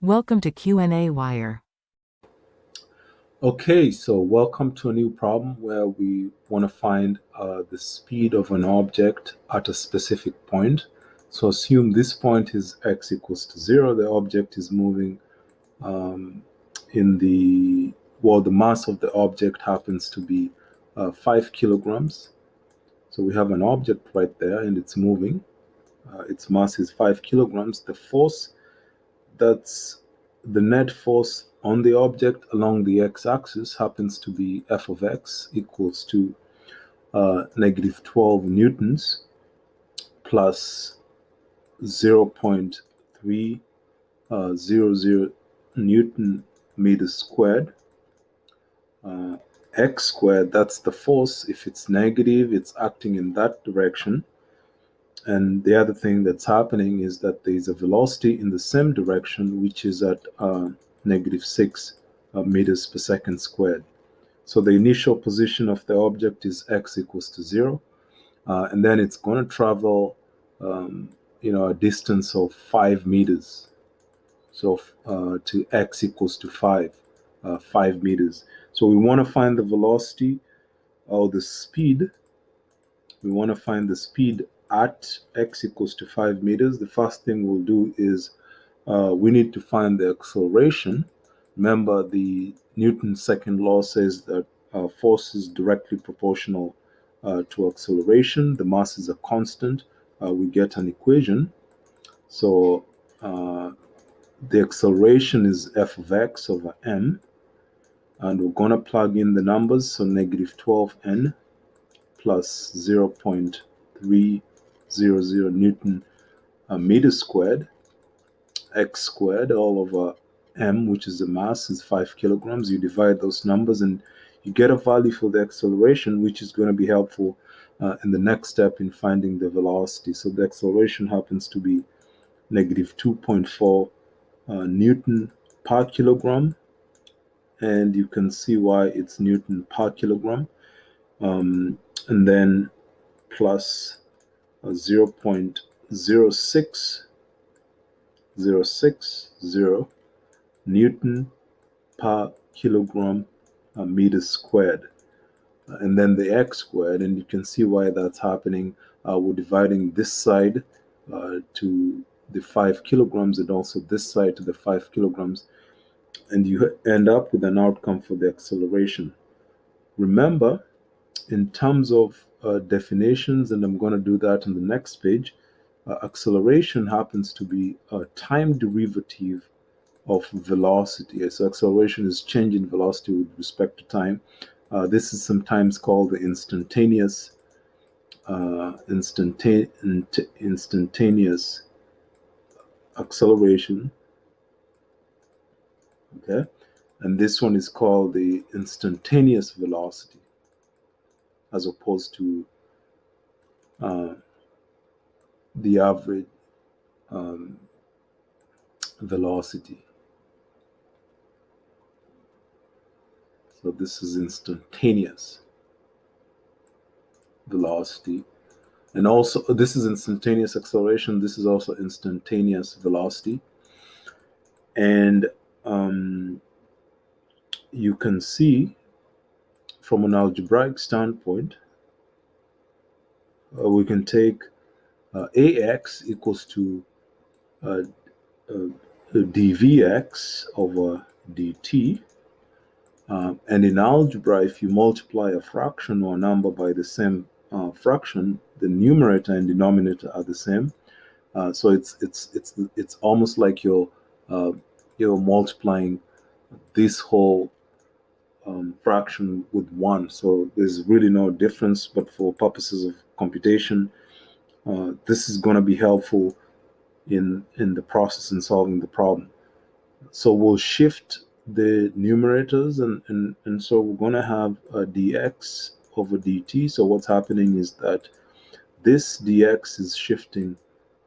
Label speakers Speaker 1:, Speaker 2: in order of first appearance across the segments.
Speaker 1: Welcome to qnawire.
Speaker 2: Okay, so welcome to a new problem where we want to find the speed of an object at a specific point. So assume this point is x equals to 0. The object is moving um, the mass of the object happens to be 5 kilograms. So we have an object right there and it's moving. Its mass is 5 kilograms. The force that's the net force on the object along the x-axis happens to be f of x equals to negative 12 newtons plus 0.300 newton meters squared. X squared, that's the force. If it's negative, it's acting in that direction. And the other thing that's happening is that there is a velocity in the same direction, which is at negative 6 meters per second squared. So the initial position of the object is x equals to 0. And then it's going to travel, a distance of 5 meters. So to x equals to 5 meters. So we want to find the velocity or the speed. We want to find the speed at x equals to 5 meters. The first thing we'll do is we need to find the acceleration. Remember, the Newton's second law says that force is directly proportional to acceleration. The mass is a constant. We get an equation. So the acceleration is f of x over m. And we're going to plug in the numbers. So negative 12n plus 0.300 Newton meter squared, x squared all over m, which is the mass, is 5 kilograms. You divide those numbers and you get a value for the acceleration, which is going to be helpful in the next step in finding the velocity. So the acceleration happens to be negative 2.4 Newton per kilogram. And you can see why it's Newton per kilogram. And then plus 0.06060 Newton per kilogram meter squared. And then the x squared, and you can see why that's happening. We're dividing this side to the 5 kilograms and also this side to the 5 kilograms. And you end up with an outcome for the acceleration. Remember, in terms of definitions, and I'm going to do that on the next page, acceleration happens to be a time derivative of velocity. So acceleration is change in velocity with respect to time. This is sometimes called the instantaneous acceleration. Okay, and this one is called the instantaneous velocity, as opposed to the average velocity. So this is instantaneous velocity. And also, this is instantaneous acceleration. This is also instantaneous velocity. And you can see from an algebraic standpoint, we can take ax equals to dvx over dt. And in algebra, if you multiply a fraction or a number by the same fraction, the numerator and denominator are the same. So it's almost like you're multiplying this whole fraction with 1. So there's really no difference, but for purposes of computation, this is going to be helpful in the process in solving the problem. So we'll shift the numerators, and so we're going to have a dx over dt. So what's happening is that this dx is shifting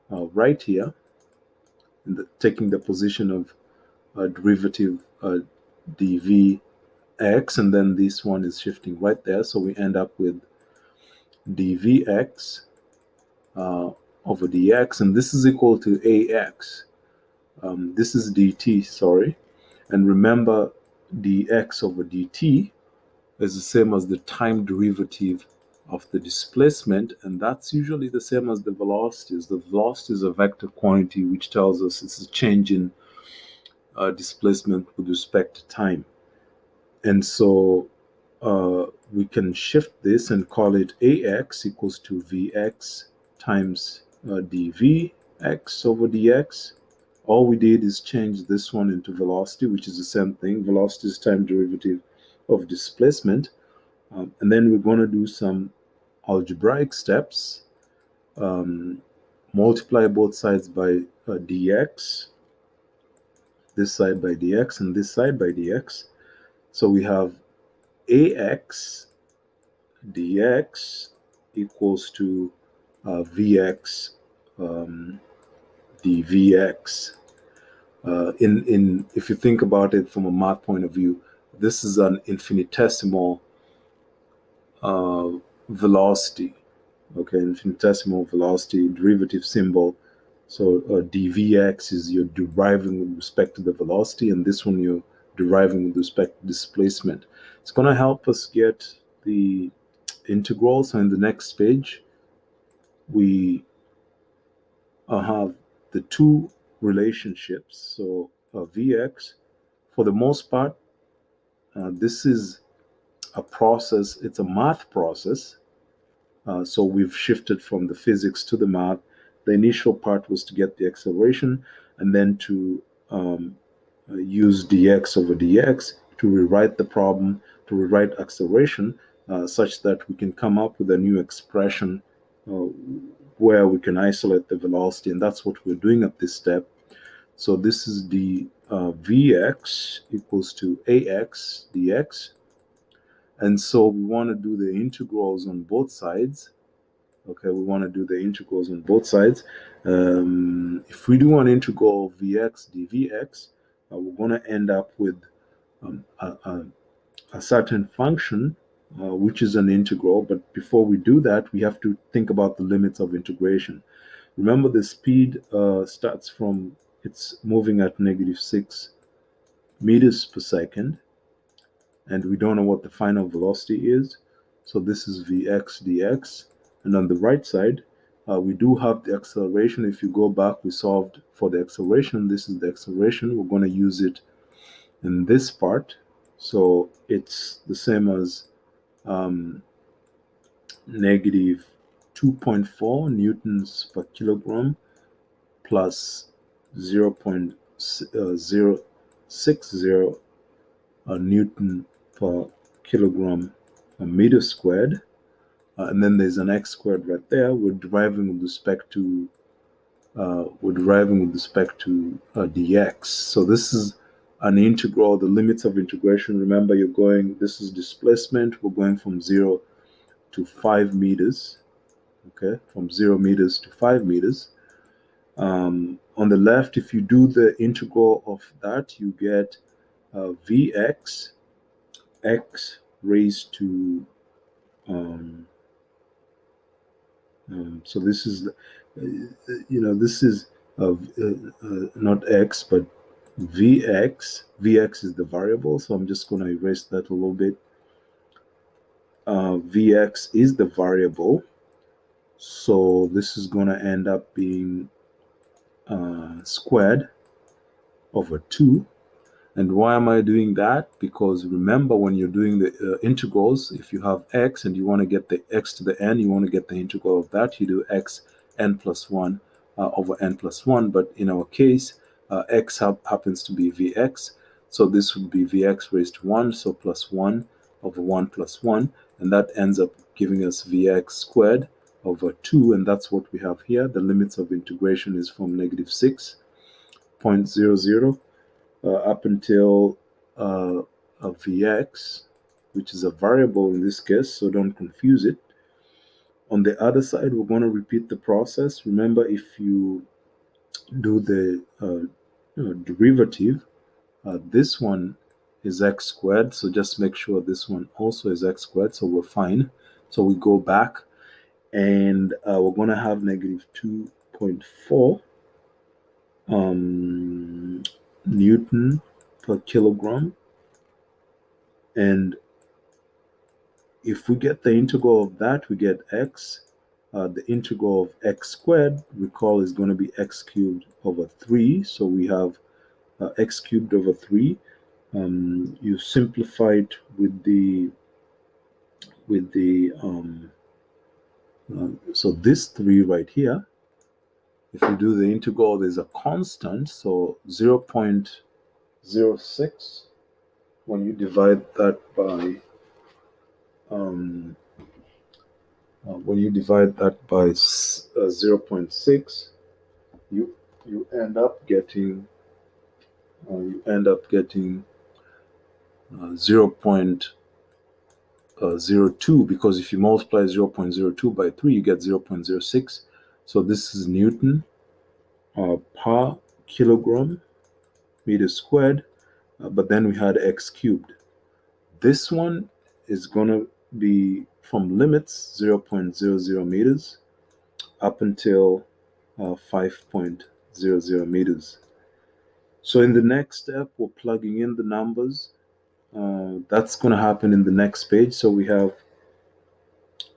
Speaker 2: right here, taking the position of derivative dvx, and then this one is shifting right there. So we end up with dvx over dx, and this is equal to ax. This is dt, sorry. And remember, dx over dt is the same as the time derivative of the displacement, and that's usually the same as the velocities. The velocity is a vector quantity which tells us it's a change in displacement with respect to time. And so we can shift this and call it ax equals to vx times dvx over dx. All we did is change this one into velocity, which is the same thing. Velocity is time derivative of displacement. And then we're going to do some algebraic steps. Multiply both sides by dx, this side by dx, and this side by dx. So we have ax dx equals to vx dvx. If you think about it from a math point of view, this is an infinitesimal velocity. Okay, infinitesimal velocity derivative symbol. So dvx is you're deriving with respect to the velocity, and this one you're deriving with respect to displacement. It's going to help us get the integral. So in the next page, we have the two relationships. So vx, for the most part, this is a process. It's a math process. So we've shifted from the physics to the math. The initial part was to get the acceleration, and then to use dx over dx to rewrite the problem, to rewrite acceleration, such that we can come up with a new expression where we can isolate the velocity, and that's what we're doing at this step. So this is the vx equals to ax dx, and so we want to do the integrals on both sides. Okay, we want to do the integrals on both sides. If we do an integral vx dvx, we're going to end up with a certain function, which is an integral. But before we do that, we have to think about the limits of integration. Remember, the speed starts from, it's moving at -6 meters per second, and we don't know what the final velocity is. So this is vx dx. And on the right side, we do have the acceleration. If you go back, we solved for the acceleration. This is the acceleration. We're going to use it in this part. So it's the same as negative 2.4 newtons per kilogram plus 0.060 newton per kilogram meter squared. And then there's an x squared right there. We're deriving with respect to dx. So this is an integral, the limits of integration. Remember, this is displacement. We're going from 0 to 5 meters. Okay, from 0 meters to 5 meters. On the left, if you do the integral of that, you get vx x raised to so this is this is not x but vx is the variable, so I'm just going to erase that a little bit. Vx is the variable, so this is going to end up being squared over 2. And why am I doing that? Because remember, when you're doing the integrals, if you have x and you want to get the x to the n, you want to get the integral of that, you do x n plus 1 over n plus 1. But in our case, x happens to be vx. So this would be vx raised to 1, so plus 1 over 1 plus 1. And that ends up giving us vx squared over 2. And that's what we have here. The limits of integration is from -6.00 up until a vx, which is a variable in this case, so don't confuse it. On the other side, we're going to repeat the process. Remember, if you do the derivative, this one is x squared, so just make sure this one also is x squared, so we're fine. So we go back, and we're going to have -2.4 Newton per kilogram. And if we get the integral of that, we get x. The integral of x squared, recall, is going to be x cubed over 3. So we have x cubed over 3. You simplify it with the so this 3 right here. If you do the integral, there's a constant, so 0.06. When you divide that by 0.6, you end up getting 0.02, because if you multiply 0.02 by 3, you get 0.06. So this is Newton per kilogram meter squared, but then we had x cubed. This one is going to be from limits 0.00 meters up until 5.00 meters. So in the next step, we're plugging in the numbers. That's going to happen in the next page. So we have,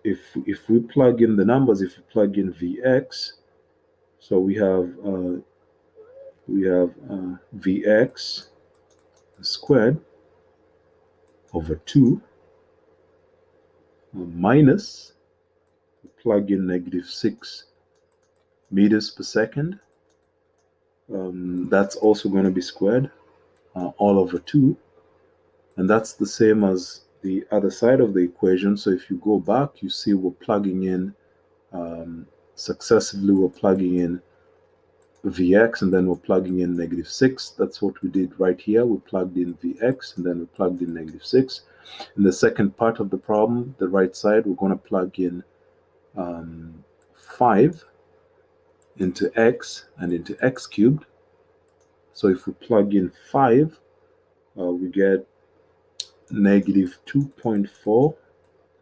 Speaker 2: if we plug in the numbers, if we plug in Vx, so we have Vx squared over 2 minus, plug in -6 meters per second. That's also going to be squared all over 2. And that's the same as the other side of the equation. So if you go back, you see we're plugging in successively, we're plugging in Vx, and then we're plugging in -6. That's what we did right here. We plugged in Vx, and then we plugged in -6. In the second part of the problem, the right side, we're going to plug in 5 into x and into x cubed. So if we plug in 5, we get -2.4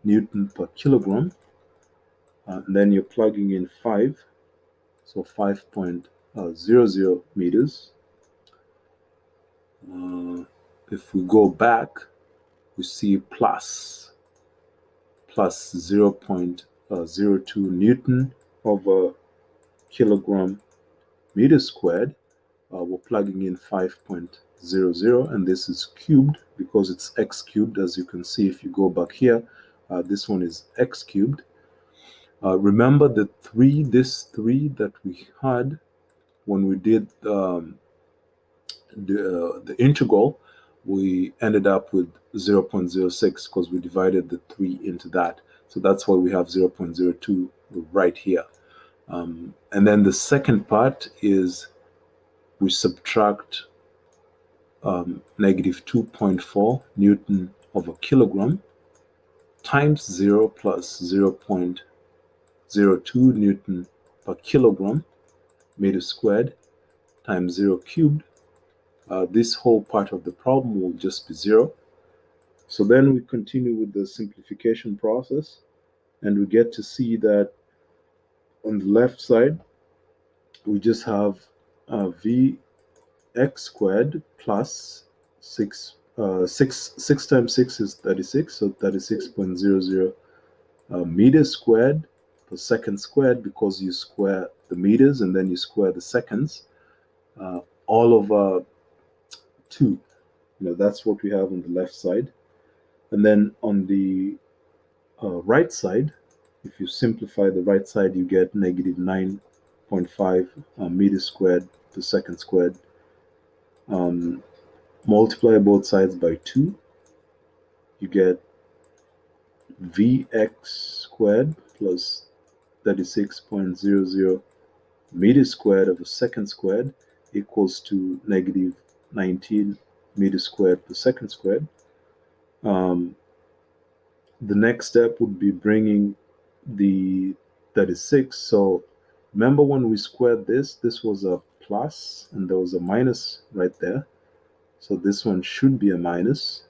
Speaker 2: Newton per kilogram. And then you're plugging in 5, so 5.00 meters. If we go back, we see plus 0.02 Newton over kilogram meter squared. We're plugging in 5.00, and this is cubed because it's x cubed. As you can see, if you go back here, this one is x cubed. Remember this 3 that we had when we did the integral, we ended up with 0.06 because we divided the 3 into that. So that's why we have 0.02 right here. And then the second part is we subtract -2.4 Newton over kilogram times 0 plus 0.02 Newton per kilogram meter squared times 0 cubed. This whole part of the problem will just be 0. So then we continue with the simplification process, and we get to see that on the left side, we just have Vx squared plus 6 times 6 is 36, so 36.00 meters squared per second squared, because you square the meters and then you square the seconds, all over 2. That's what we have on the left side. And then on the right side, if you simplify the right side, you get -9.5 meters squared per second squared. Multiply both sides by 2, you get Vx squared plus 36.00 meters squared over second squared equals to -19 meters squared per second squared. The next step would be bringing the 36. So remember when we squared this was a plus and there was a minus right there. So this one should be a minus.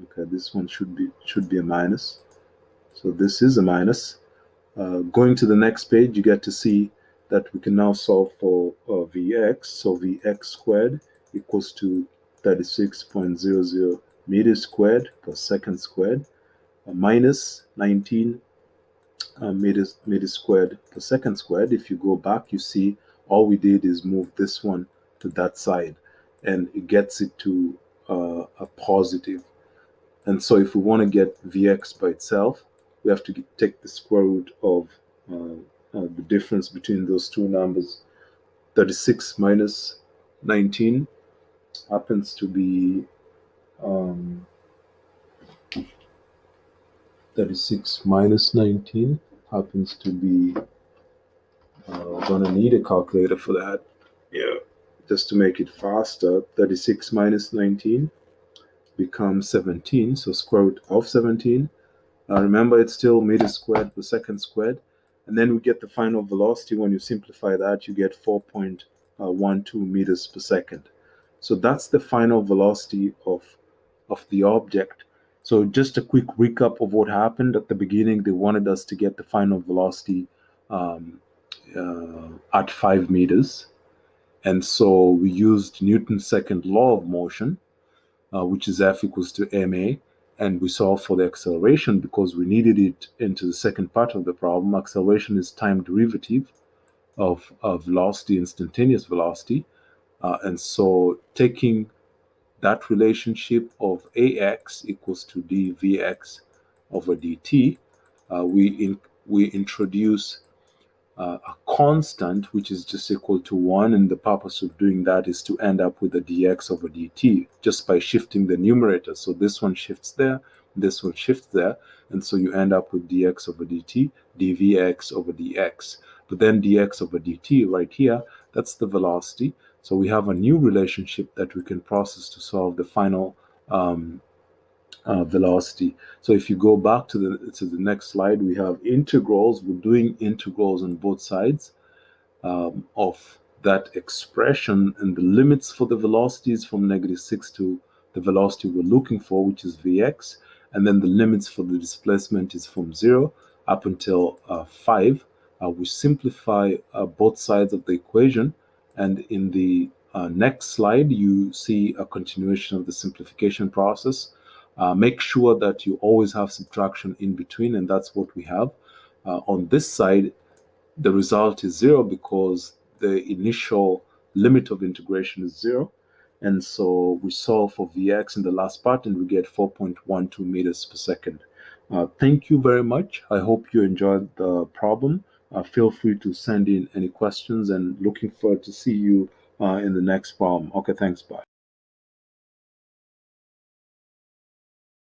Speaker 2: Okay, this one should be a minus. So this is a minus. Going to the next page, you get to see that we can now solve for Vx. So Vx squared equals to 36.00 meters squared per second squared minus 19 meters squared per second squared. If you go back, you see all we did is move this one to that side, and it gets it to a positive. And so if we want to get Vx by itself, we have to take the square root of the difference between those two numbers. 36 minus 19 happens to be 36 minus 19 happens to be gonna need a calculator for that. Yeah. Just to make it faster, 36 minus 19 becomes 17. So square root of 17. Remember, it's still meters squared per second squared. And then we get the final velocity. When you simplify that, you get 4.12 meters per second. So that's the final velocity of the object. So just a quick recap of what happened at the beginning. They wanted us to get the final velocity at 5 meters. And so we used Newton's second law of motion, which is F equals to ma, and we solved for the acceleration because we needed it into the second part of the problem. Acceleration is time derivative of velocity, instantaneous velocity. And so taking that relationship of ax equals to dvx over dt, we introduce a constant which is just equal to 1, and the purpose of doing that is to end up with a dx over dt just by shifting the numerator. So this one shifts there, this one shifts there, and so you end up with dx over dt, dvx over dx. But then dx over dt right here, that's the velocity. So we have a new relationship that we can process to solve the final velocity. So if you go back to the next slide, we have integrals. We're doing integrals on both sides of that expression, and the limits for the velocities from -6 to the velocity we're looking for, which is Vx, and then the limits for the displacement is from 0 up until 5. We simplify both sides of the equation, and in the next slide you see a continuation of the simplification process. Make sure that you always have subtraction in between, and that's what we have. On this side, the result is 0 because the initial limit of integration is 0. And so we solve for Vx in the last part, and we get 4.12 meters per second. Thank you very much. I hope you enjoyed the problem. Feel free to send in any questions, and looking forward to see you in the next problem. Okay, thanks. Bye.